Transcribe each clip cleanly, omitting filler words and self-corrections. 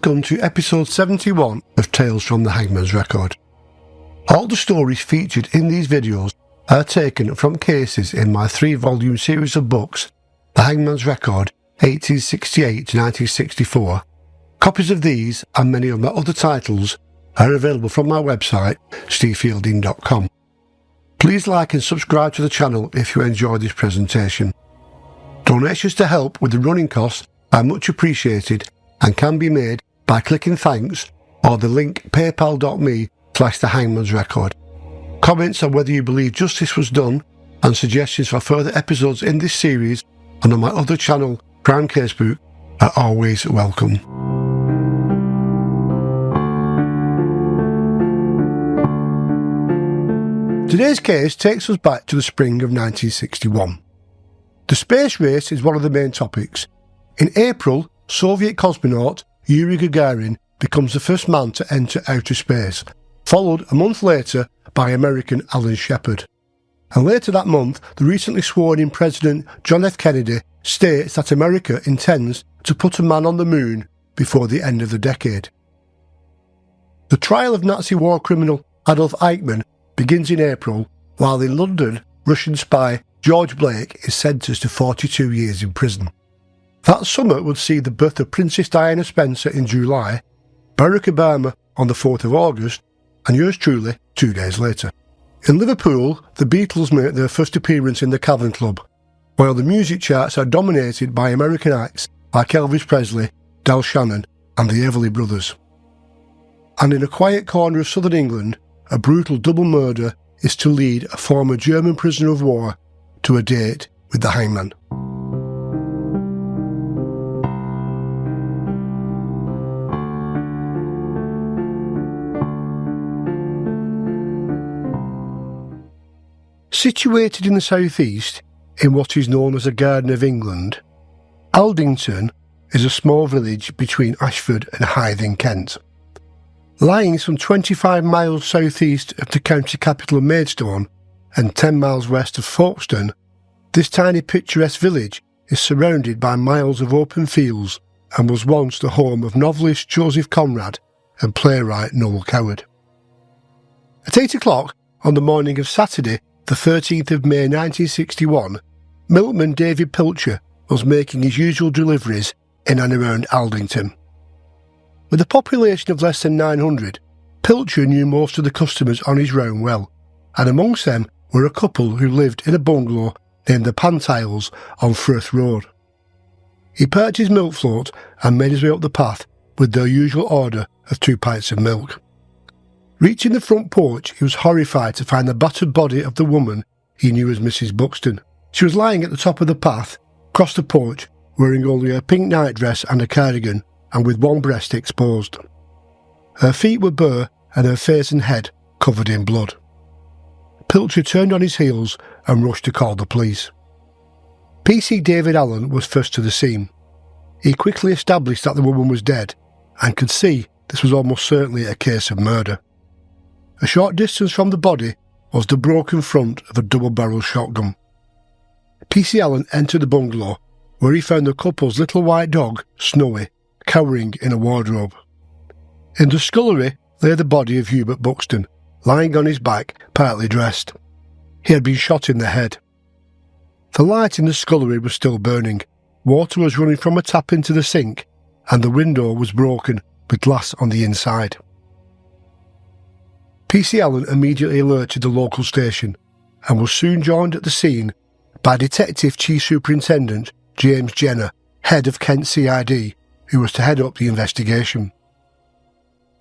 Welcome to episode 71 of Tales from the Hangman's Record. All the stories featured in these videos are taken from cases in my 3-volume series of books, The Hangman's Record 1868 to 1964. Copies of these and many of my other titles are available from my website, stevefielding.com. Please like and subscribe to the channel if you enjoy this presentation. Donations to help with the running costs are much appreciated and can be made by clicking thanks or the link paypal.me/thehangmansrecord. Comments on whether you believe justice was done and suggestions for further episodes in this series and on my other channel, Crime Casebook, are always welcome. Today's case takes us back to the spring of 1961. The space race is one of the main topics. In April, Soviet cosmonaut Yuri Gagarin becomes the first man to enter outer space, followed a month later by American Alan Shepard. And later that month, the recently sworn-in President John F. Kennedy states that America intends to put a man on the moon before the end of the decade. The trial of Nazi war criminal Adolf Eichmann begins in April, while in London, Russian spy George Blake is sentenced to 42 years in prison. That summer would see the birth of Princess Diana Spencer in July, Barack Obama on the 4th of August, and yours truly 2 days later. In Liverpool, the Beatles make their first appearance in the Cavern Club, while the music charts are dominated by American acts like Elvis Presley, Del Shannon and the Everly Brothers. And in a quiet corner of southern England, a brutal double murder is to lead a former German prisoner of war to a date with the Hangman. Situated in the southeast, in what is known as the Garden of England, Aldington is a small village between Ashford and Hythe in Kent. Lying some 25 miles southeast of the county capital of Maidstone and 10 miles west of Folkestone, this tiny picturesque village is surrounded by miles of open fields and was once the home of novelist Joseph Conrad and playwright Noel Coward. At 8 o'clock on the morning of Saturday, the 13th of May 1961, milkman David Pilcher was making his usual deliveries in and around Aldington. With a population of less than 900, Pilcher knew most of the customers on his round well, and amongst them were a couple who lived in a bungalow named the Pantiles on Frith Road. He parked his milk float and made his way up the path with their usual order of 2 pints of milk. Reaching the front porch, he was horrified to find the battered body of the woman he knew as Mrs. Buxton. She was lying at the top of the path, across the porch, wearing only a pink nightdress and a cardigan, and with one breast exposed. Her feet were bare and her face and head covered in blood. Pilcher turned on his heels and rushed to call the police. PC David Allen was first to the scene. He quickly established that the woman was dead and could see this was almost certainly a case of murder. A short distance from the body was the broken front of a double-barrelled shotgun. PC Allen entered the bungalow, where he found the couple's little white dog, Snowy, cowering in a wardrobe. In the scullery lay the body of Hubert Buxton, lying on his back, partly dressed. He had been shot in the head. The light in the scullery was still burning, water was running from a tap into the sink, and the window was broken with glass on the inside. PC Allen immediately alerted the local station and was soon joined at the scene by Detective Chief Superintendent James Jenner, head of Kent CID, who was to head up the investigation.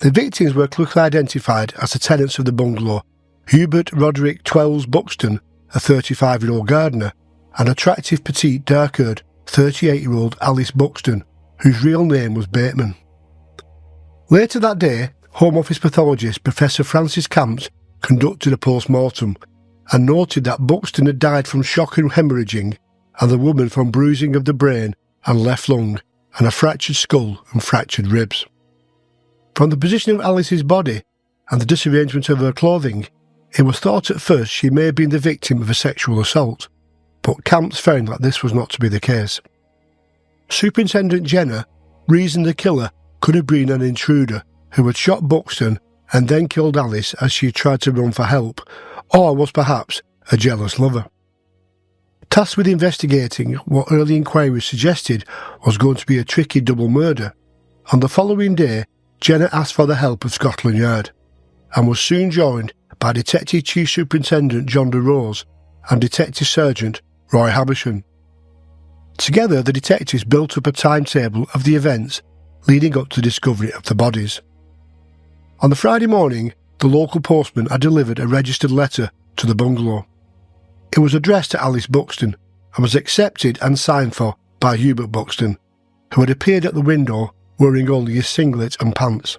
The victims were quickly identified as the tenants of the bungalow, Hubert Roderick Twells Buxton, a 35-year-old gardener, and attractive petite dark-haired 38-year-old Alice Buxton, whose real name was Bateman. Later that day, Home Office pathologist Professor Francis Camps conducted a post-mortem and noted that Buxton had died from shock and hemorrhaging, and the woman from bruising of the brain and left lung and a fractured skull and fractured ribs. From the position of Alice's body and the disarrangement of her clothing, it was thought at first she may have been the victim of a sexual assault, but Camps found that this was not to be the case. Superintendent Jenner reasoned the killer could have been an intruder who had shot Buxton and then killed Alice as she tried to run for help, or was perhaps a jealous lover. Tasked with investigating what early inquiries suggested was going to be a tricky double murder, on the following day Jenna asked for the help of Scotland Yard and was soon joined by Detective Chief Superintendent John de Rose and Detective Sergeant Roy Habersham. Together the detectives built up a timetable of the events leading up to the discovery of the bodies. On the Friday morning, the local postman had delivered a registered letter to the bungalow. It was addressed to Alice Buxton and was accepted and signed for by Hubert Buxton, who had appeared at the window wearing only his singlet and pants.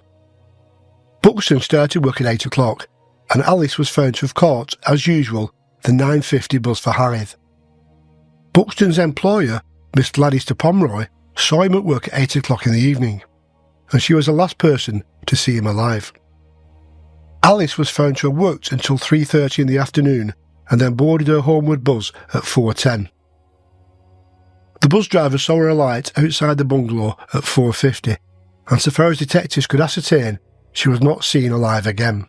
Buxton started work at 8 o'clock, and Alice was found to have caught, as usual, the 9:50 bus for Hythe. Buxton's employer, Miss Gladys de Pomroy, saw him at work at 8 o'clock in the evening, and she was the last person to see him alive. Alice was found to have worked until 3:30 in the afternoon and then boarded her homeward bus at 4:10. The bus driver saw her alight outside the bungalow at 4:50, and so far as detectives could ascertain, she was not seen alive again.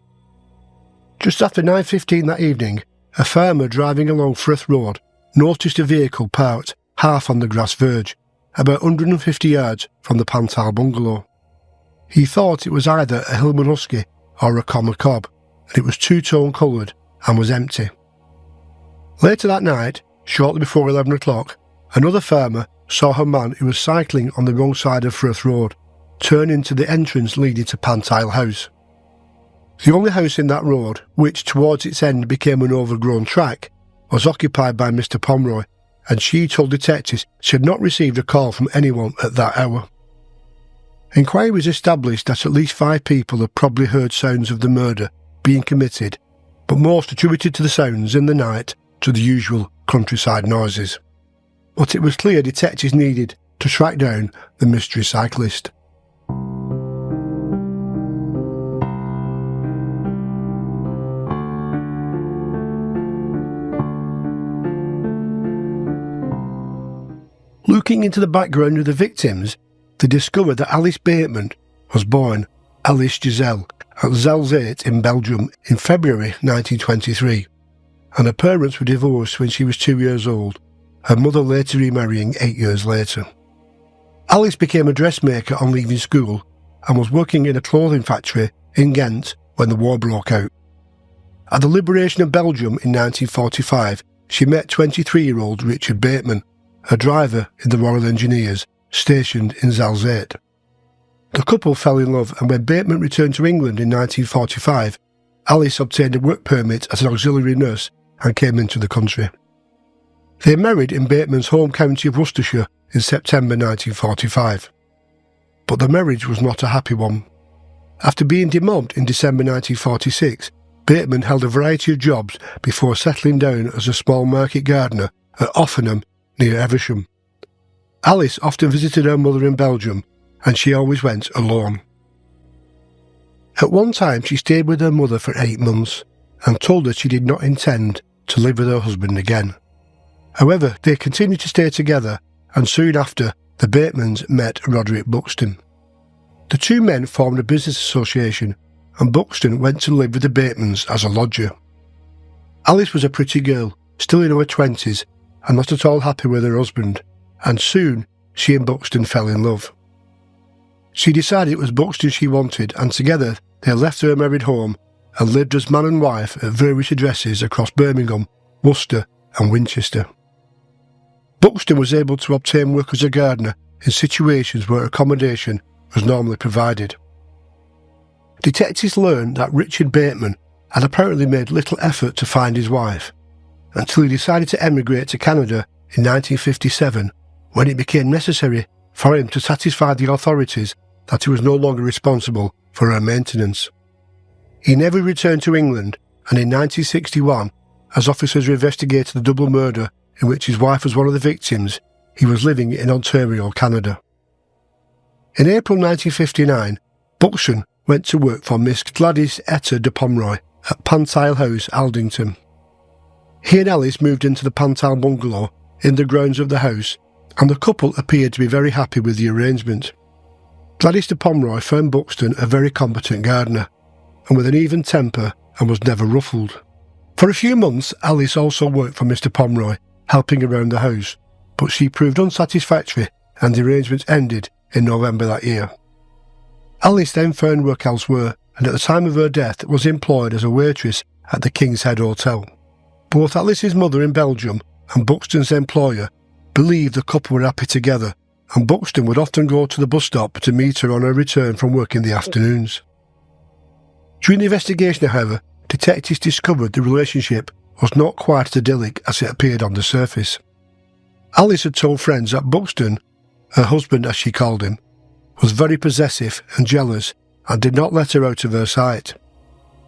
Just after 9:15 that evening, a farmer driving along Frith Road noticed a vehicle parked half on the grass verge, about 150 yards from the Pantal bungalow. He thought it was either a Hillman Husky or a Commer Cob, and it was two-tone coloured and was empty. Later that night, shortly before 11 o'clock, another farmer saw a man who was cycling on the wrong side of Frith Road turn into the entrance leading to Pantal House. The only house in that road, which towards its end became an overgrown track, was occupied by Mr. Pomroy, and she told detectives she had not received a call from anyone at that hour. Inquiries established that at least 5 people had probably heard sounds of the murder being committed, but most attributed to the sounds in the night to the usual countryside noises. But it was clear detectives needed to track down the mystery cyclist. Looking into the background of the victims, they discovered that Alice Bateman was born Alice Giselle at Zelzate in Belgium in February 1923, and her parents were divorced when she was 2 years old, her mother later remarrying 8 years later. Alice became a dressmaker on leaving school and was working in a clothing factory in Ghent when the war broke out. At the liberation of Belgium in 1945, she met 23-year-old Richard Bateman, a driver in the Royal Engineers stationed in Zelzate. The couple fell in love, and when Bateman returned to England in 1945, Alice obtained a work permit as an auxiliary nurse and came into the country. They married in Bateman's home county of Worcestershire in September 1945. But the marriage was not a happy one. After being demobbed in December 1946, Bateman held a variety of jobs before settling down as a small market gardener at Offenham near Evesham. Alice often visited her mother in Belgium, and she always went alone. At one time she stayed with her mother for 8 months and told her she did not intend to live with her husband again. However, they continued to stay together, and soon after, the Batemans met Roderick Buxton. The two men formed a business association, and Buxton went to live with the Batemans as a lodger. Alice was a pretty girl, still in her 20s, and not at all happy with her husband, and soon she and Buxton fell in love. She decided it was Buxton she wanted, and together they left her married home and lived as man and wife at various addresses across Birmingham, Worcester and Winchester. Buxton was able to obtain work as a gardener in situations where accommodation was normally provided. Detectives learned that Richard Bateman had apparently made little effort to find his wife, until he decided to emigrate to Canada in 1957, when it became necessary for him to satisfy the authorities that he was no longer responsible for her maintenance. He never returned to England, and in 1961, as officers investigated the double murder in which his wife was one of the victims, he was living in Ontario, Canada. In April 1959, Buxton went to work for Miss Gladys Etta de Pomroy at Pantal House, Aldington. He and Alice moved into the Pantal bungalow in the grounds of the house, and the couple appeared to be very happy with the arrangement. Gladister Pomeroy found Buxton a very competent gardener, and with an even temper, and was never ruffled. For a few months, Alice also worked for Mr. Pomeroy, helping around the house, but she proved unsatisfactory and the arrangements ended in November that year. Alice then found work elsewhere, and at the time of her death was employed as a waitress at the King's Head Hotel. Both Alice's mother in Belgium and Buxton's employer believed the couple were happy together, and Buxton would often go to the bus stop to meet her on her return from work in the afternoons. During the investigation, however, detectives discovered the relationship was not quite as idyllic as it appeared on the surface. Alice had told friends that Buxton, her husband as she called him, was very possessive and jealous and did not let her out of her sight.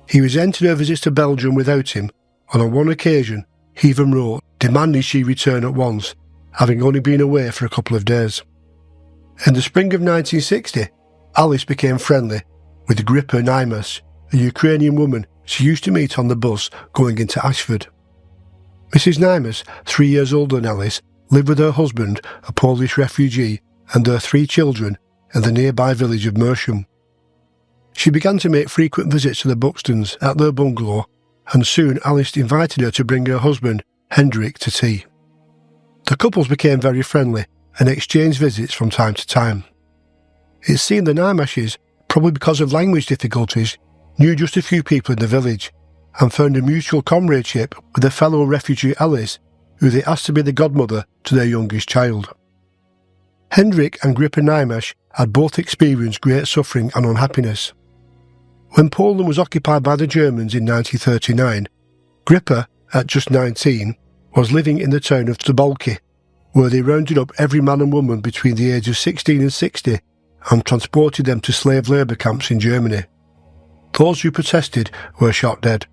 He resented her visits to Belgium without him, and on one occasion he even wrote demanding she return at once, having only been away for a couple of days. In the spring of 1960, Alice became friendly with Hendryk Niemasz, a Ukrainian woman she used to meet on the bus going into Ashford. Mrs. Niemasz, 3 years older than Alice, lived with her husband, a Polish refugee, and their 3 children in the nearby village of Mersham. She began to make frequent visits to the Buxtons at their bungalow, and soon Alice invited her to bring her husband, Hendryk, to tea. The couples became very friendly and exchanged visits from time to time. It seemed the Niemashes, probably because of language difficulties, knew just a few people in the village, and found a mutual comradeship with a fellow refugee Alice, who they asked to be the godmother to their youngest child. Hendryk and Hendryk Niemasz had both experienced great suffering and unhappiness. When Poland was occupied by the Germans in 1939, Hendryk, at just 19, was living in the town of Tobolki, where they rounded up every man and woman between the age of 16 and 60 and transported them to slave labour camps in Germany. Those who protested were shot dead.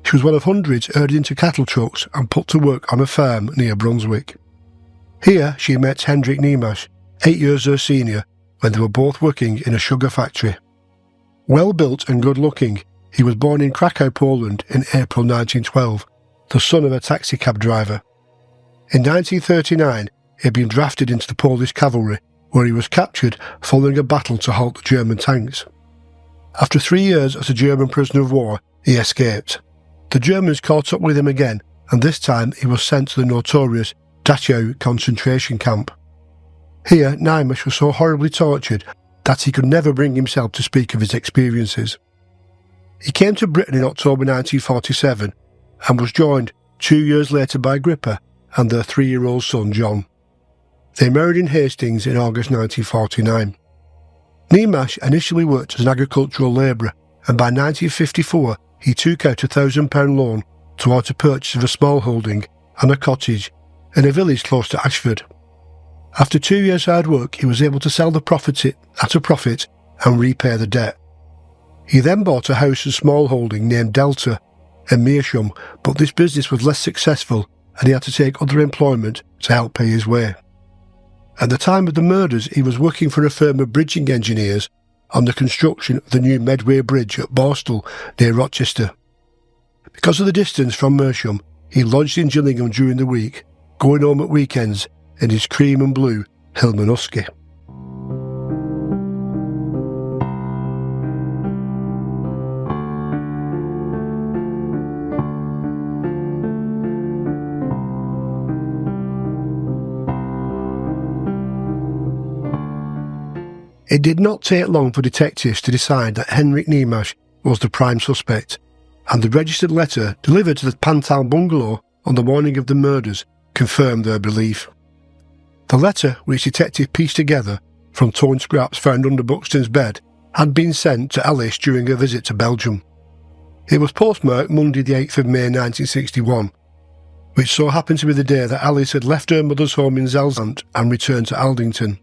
She was one of hundreds herded into cattle trucks and put to work on a farm near Brunswick. Here she met Hendryk Niemasz, 8 years her senior, when they were both working in a sugar factory. Well-built and good-looking, he was born in Krakow, Poland in April 1912, the son of a taxi-cab driver. In 1939, he had been drafted into the Polish cavalry, where he was captured following a battle to halt the German tanks. After 3 years as a German prisoner of war, he escaped. The Germans caught up with him again, and this time he was sent to the notorious Dachau concentration camp. Here, Niemasz was so horribly tortured that he could never bring himself to speak of his experiences. He came to Britain in October 1947 and was joined 2 years later by Hendryk and their 3-year-old son John. They married in Hastings in August 1949. Niemasz initially worked as an agricultural labourer, and by 1954 he took out a £1,000 loan towards the purchase of a small holding and a cottage in a village close to Ashford. After 2 years' hard work, he was able to sell the property at a profit and repay the debt. He then bought a house and small holding named Delta in Meersham, but this business was less successful and he had to take other employment to help pay his way. At the time of the murders, he was working for a firm of bridging engineers on the construction of the new Medway Bridge at Borstal near Rochester. Because of the distance from Meersham, he lodged in Gillingham during the week, going home at weekends in his cream and blue Hillman Husky. It did not take long for detectives to decide that Hendryk Niemasz was the prime suspect, and the registered letter delivered to the Pantal bungalow on the morning of the murders confirmed their belief. The letter, which detectives pieced together from torn scraps found under Buxton's bed, had been sent to Alice during her visit to Belgium. It was postmarked Monday the 8th of May 1961, which so happened to be the day that Alice had left her mother's home in Zelzant and returned to Aldington.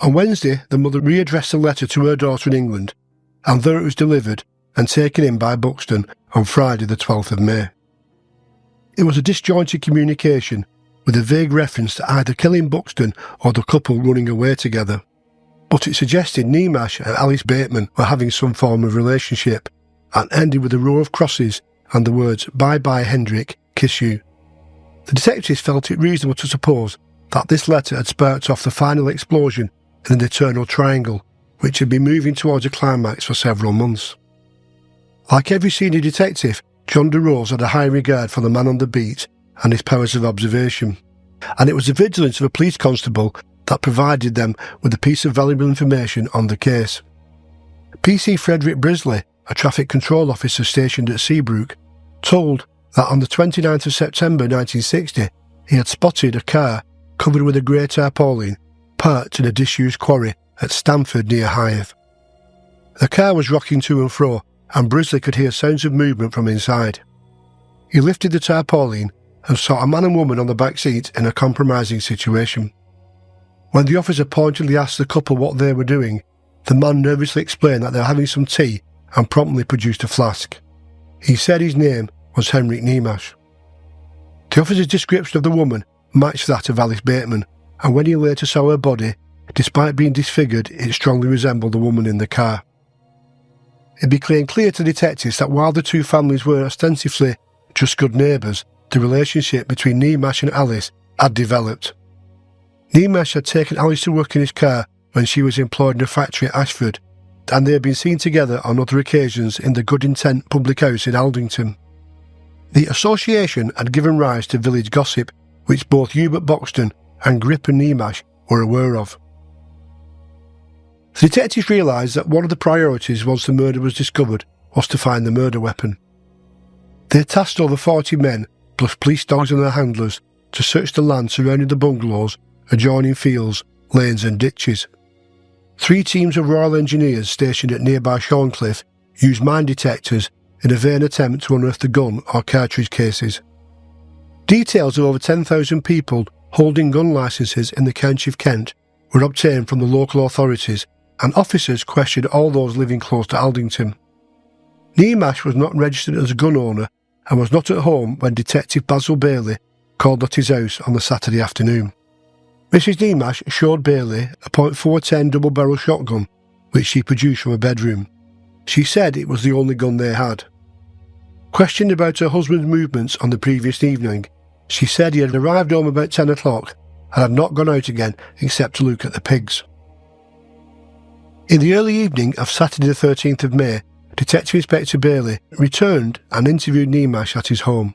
On Wednesday, the mother readdressed the letter to her daughter in England, and there it was delivered and taken in by Buxton on Friday the 12th of May. It was a disjointed communication with a vague reference to either killing Buxton or the couple running away together, but it suggested Niemasz and Alice Bateman were having some form of relationship, and ended with a row of crosses and the words "Bye bye Hendryk, kiss you." The detectives felt it reasonable to suppose that this letter had sparked off the final explosion in an eternal triangle, which had been moving towards a climax for several months. Like every senior detective, John DeRose had a high regard for the man on the beat and his powers of observation, and it was the vigilance of a police constable that provided them with a piece of valuable information on the case. PC Frederick Brisley, a traffic control officer stationed at Seabrook, told that on the 29th of September 1960 he had spotted a car covered with a grey tarpaulin parked in a disused quarry at Stamford near Hythe. The car was rocking to and fro, and Brisley could hear sounds of movement from inside. He lifted the tarpaulin and saw a man and woman on the back seat in a compromising situation. When the officer pointedly asked the couple what they were doing, the man nervously explained that they were having some tea and promptly produced a flask. He said his name was Hendryk Niemasz. The officer's description of the woman matched that of Alice Bateman, and when he later saw her body, despite being disfigured, it strongly resembled the woman in the car. It became clear to detectives that while the two families were ostensibly just good neighbours, the relationship between Niemasz and Alice had developed. Niemasz had taken Alice to work in his car when she was employed in a factory at Ashford, and they had been seen together on other occasions in the Good Intent public house in Aldington. The association had given rise to village gossip, which both Hubert Buxton and Gripper Niemasz were aware of. The detectives realised that one of the priorities once the murder was discovered was to find the murder weapon. They tasked over 40 men, plus police dogs and their handlers, to search the land surrounding the bungalows, adjoining fields, lanes and ditches. 3 teams of Royal Engineers stationed at nearby Shorncliffe used mine detectors in a vain attempt to unearth the gun or cartridge cases. Details of over 10,000 people holding gun licences in the county of Kent were obtained from the local authorities, and officers questioned all those living close to Aldington. Niemasz was not registered as a gun owner and was not at home when Detective Basil Bailey called at his house on the Saturday afternoon. Mrs. Niemasz showed Bailey a .410 double-barrel shotgun, which she produced from her bedroom. She said it was the only gun they had. Questioned about her husband's movements on the previous evening, she said he had arrived home about 10 o'clock and had not gone out again except to look at the pigs. In the early evening of Saturday the 13th of May, Detective Inspector Bailey returned and interviewed Niemasz at his home.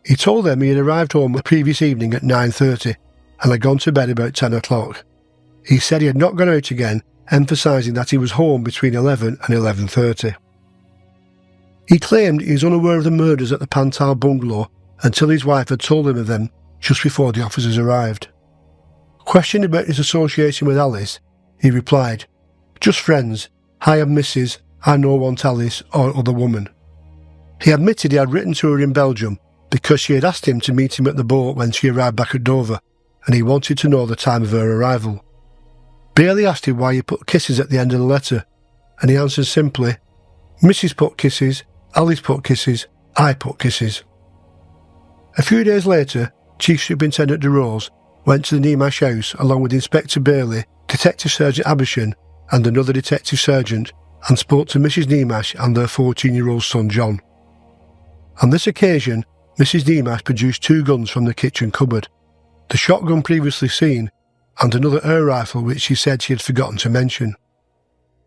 He told them he had arrived home the previous evening at 9:30 and had gone to bed about 10 o'clock. He said he had not gone out again, emphasising that he was home between 11 and 11:30. He claimed he was unaware of the murders at the Pantal bungalow until his wife had told him of them just before the officers arrived. Questioned about his association with Alice, he replied, "Just friends. I am Mrs. I no want Alice or other woman." He admitted he had written to her in Belgium because she had asked him to meet him at the boat when she arrived back at Dover, and he wanted to know the time of her arrival. Bailey asked him why he put kisses at the end of the letter, and he answered simply, "Mrs. put kisses, Alice put kisses, I put kisses." A few days later, Chief Superintendent DeRose went to the Niemasz house along with Inspector Bailey, Detective Sergeant Abershon and another detective sergeant, and spoke to Mrs. Niemasz and their 14-year-old son John. On this occasion, Mrs. Niemasz produced 2 guns from the kitchen cupboard, the shotgun previously seen and another air rifle which she said she had forgotten to mention.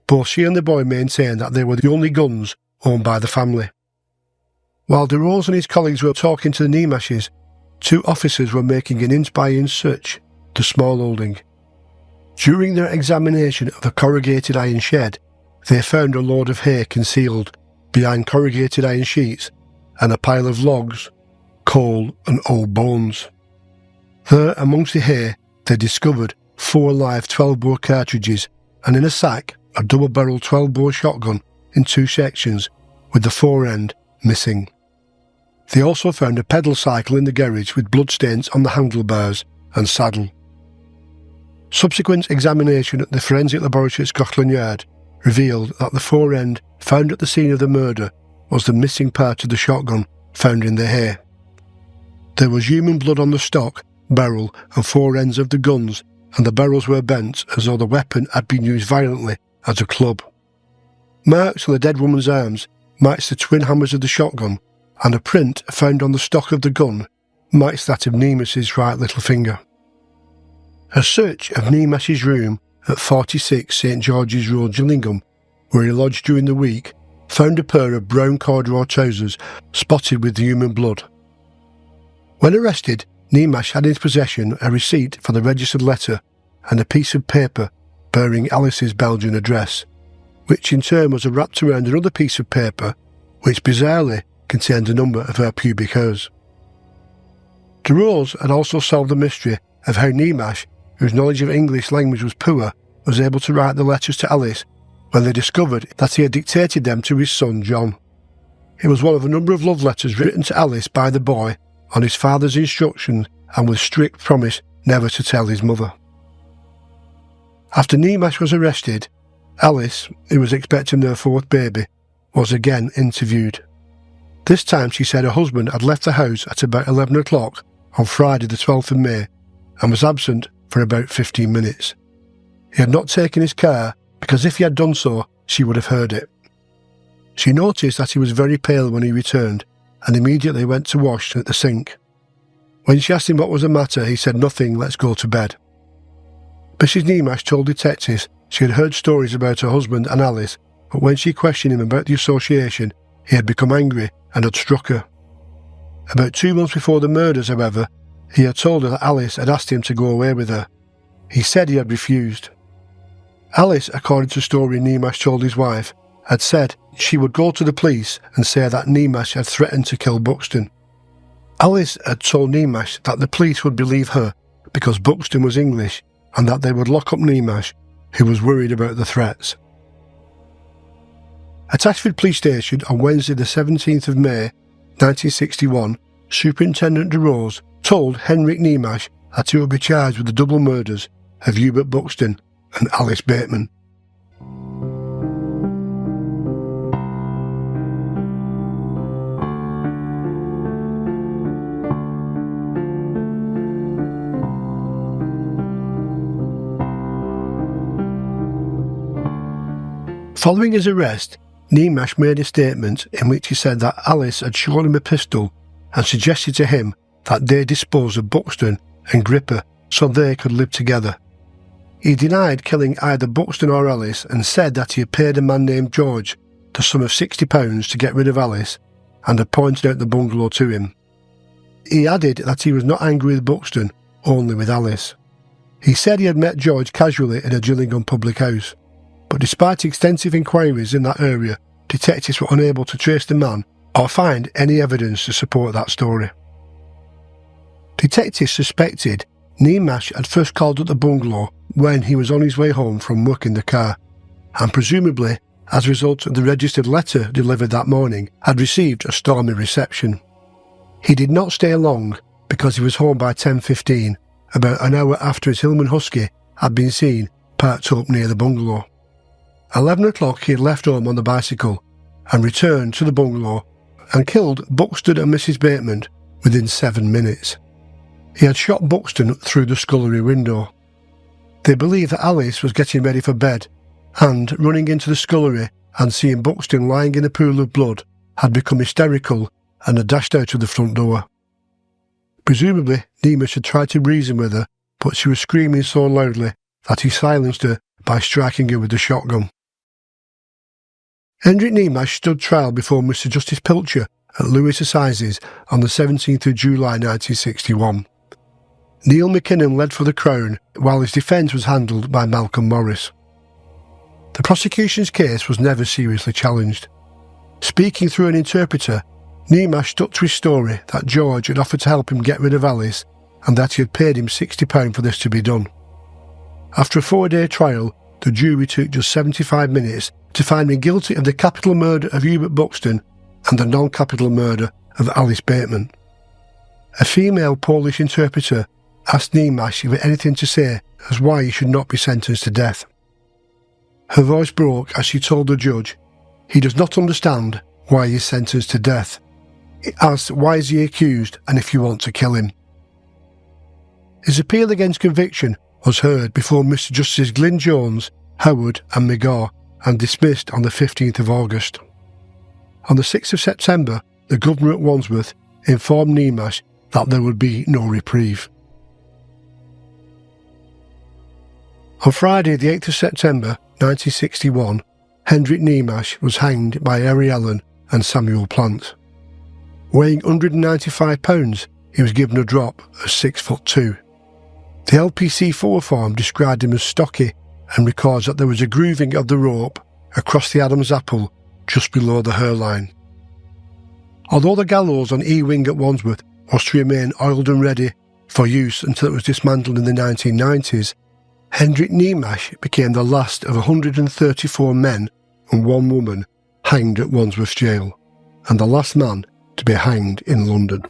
Both she and the boy maintained that they were the only guns owned by the family. While DeRose and his colleagues were talking to the Niemashes, 2 officers were making an inch-by-inch search the small holding. During their examination of a corrugated iron shed, they found a load of hay concealed behind corrugated iron sheets and a pile of logs, coal and old bones. There, amongst the hay, they discovered 4 live 12-bore cartridges and in a sack a double-barreled 12-bore shotgun in 2 sections with the fore end missing. They also found a pedal cycle in the garage with bloodstains on the handlebars and saddle. Subsequent examination at the forensic laboratory at Scotland Yard revealed that the fore end found at the scene of the murder was the missing part of the shotgun found in the hay. There was human blood on the stock, barrel and fore ends of the guns, and the barrels were bent as though the weapon had been used violently as a club. Marks on the dead woman's arms matched the twin hammers of the shotgun, and a print found on the stock of the gun matched that of Niemasz's right little finger. A search of Niemasz's room at 46 St George's Road, Gillingham, where he lodged during the week, found a pair of brown corduroy trousers spotted with human blood. When arrested, Niemasz had in his possession a receipt for the registered letter and a piece of paper bearing Alice's Belgian address, which in turn was wrapped around another piece of paper which bizarrely contained a number of her pubic hairs. De Rose had also solved the mystery of how Niemasz, whose knowledge of English language was poor, was able to write the letters to Alice when they discovered that he had dictated them to his son John. It was one of a number of love letters written to Alice by the boy on his father's instructions and with strict promise never to tell his mother. After Niemasz was arrested, Alice, who was expecting their fourth baby, was again interviewed. This time she said her husband had left the house at about 11 o'clock on Friday the 12th of May and was absent for about 15 minutes. He had not taken his car because if he had done so, she would have heard it. She noticed that he was very pale when he returned and immediately went to wash at the sink. When she asked him what was the matter, he said, "Nothing, let's go to bed." Mrs. Niemasz told detectives she had heard stories about her husband and Alice, but when she questioned him about the association, he had become angry and had struck her. About 2 months before the murders, however, he had told her that Alice had asked him to go away with her. He said he had refused. Alice, according to a story Niemasz told his wife, had said she would go to the police and say that Niemasz had threatened to kill Buxton. Alice had told Niemasz that the police would believe her because Buxton was English and that they would lock up Niemasz, who was worried about the threats. At Ashford Police Station on Wednesday the 17th of May 1961, Superintendent De Rose told Hendryk Niemasz that he would be charged with the double murders of Hubert Buxton and Alice Bateman. Following his arrest, Niemasz made a statement in which he said that Alice had shown him a pistol and suggested to him that they dispose of Buxton and grip her so they could live together. He denied killing either Buxton or Alice and said that he had paid a man named George the sum of £60 to get rid of Alice and had pointed out the bungalow to him. He added that he was not angry with Buxton, only with Alice. He said he had met George casually in a Gillingham public house, but despite extensive inquiries in that area, detectives were unable to trace the man or find any evidence to support that story. Detectives suspected Niemasz had first called at the bungalow when he was on his way home from work in the car, and presumably, as a result of the registered letter delivered that morning, had received a stormy reception. He did not stay long because he was home by 10:15, about an hour after his Hillman Husky had been seen parked up near the bungalow. 11 o'clock he had left home on the bicycle and returned to the bungalow and killed Buxton and Mrs. Bateman within 7 minutes. He had shot Buxton through the scullery window. They believe that Alice was getting ready for bed and, running into the scullery and seeing Buxton lying in a pool of blood, had become hysterical and had dashed out of the front door. Presumably, Niemasz had tried to reason with her, but she was screaming so loudly that he silenced her by striking her with the shotgun. Hendryk Niemasz stood trial before Mr. Justice Pilcher at Lewis Assizes on the 17th of July 1961. Neil McKinnon led for the Crown, while his defence was handled by Malcolm Morris. The prosecution's case was never seriously challenged. Speaking through an interpreter, Niemasz stuck to his story that George had offered to help him get rid of Alice and that he had paid him £60 for this to be done. After a 4-day trial, the jury took just 75 minutes to find him guilty of the capital murder of Hubert Buxton and the non-capital murder of Alice Bateman. A female Polish interpreter asked Niemasz if he had anything to say as why he should not be sentenced to death. Her voice broke as she told the judge, "He does not understand why he is sentenced to death. He asks why is he accused and if you want to kill him." His appeal against conviction was heard before Mr. Justices Glyn Jones, Howard and McGaw and dismissed on the 15th of August. On the 6th of September, the governor at Wandsworth informed Niemasz that there would be no reprieve. On Friday the 8th of September 1961, Hendryk Niemasz was hanged by Harry Allen and Samuel Plant. Weighing 195 pounds, he was given a drop of 6'2". The LPC4 form described him as stocky and records that there was a grooving of the rope across the Adam's apple just below the hairline. Although the gallows on E-Wing at Wandsworth was to remain oiled and ready for use until it was dismantled in the 1990s, Hendryk Niemasz became the last of 134 men and one woman hanged at Wandsworth Jail, and the last man to be hanged in London.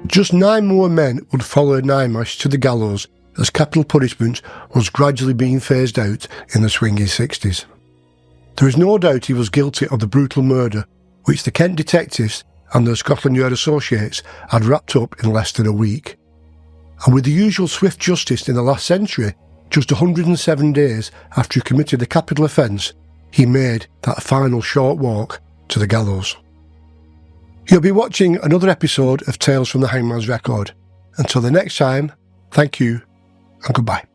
Just 9 more men would follow Niemasz to the gallows as capital punishment was gradually being phased out in the swinging 60s. There is no doubt he was guilty of the brutal murder which the Kent detectives and their Scotland Yard associates had wrapped up in less than a week. And with the usual swift justice in the last century, just 107 days after he committed the capital offence, he made that final short walk to the gallows. You'll be watching another episode of Tales from the Hangman's Record. Until the next time, thank you and goodbye.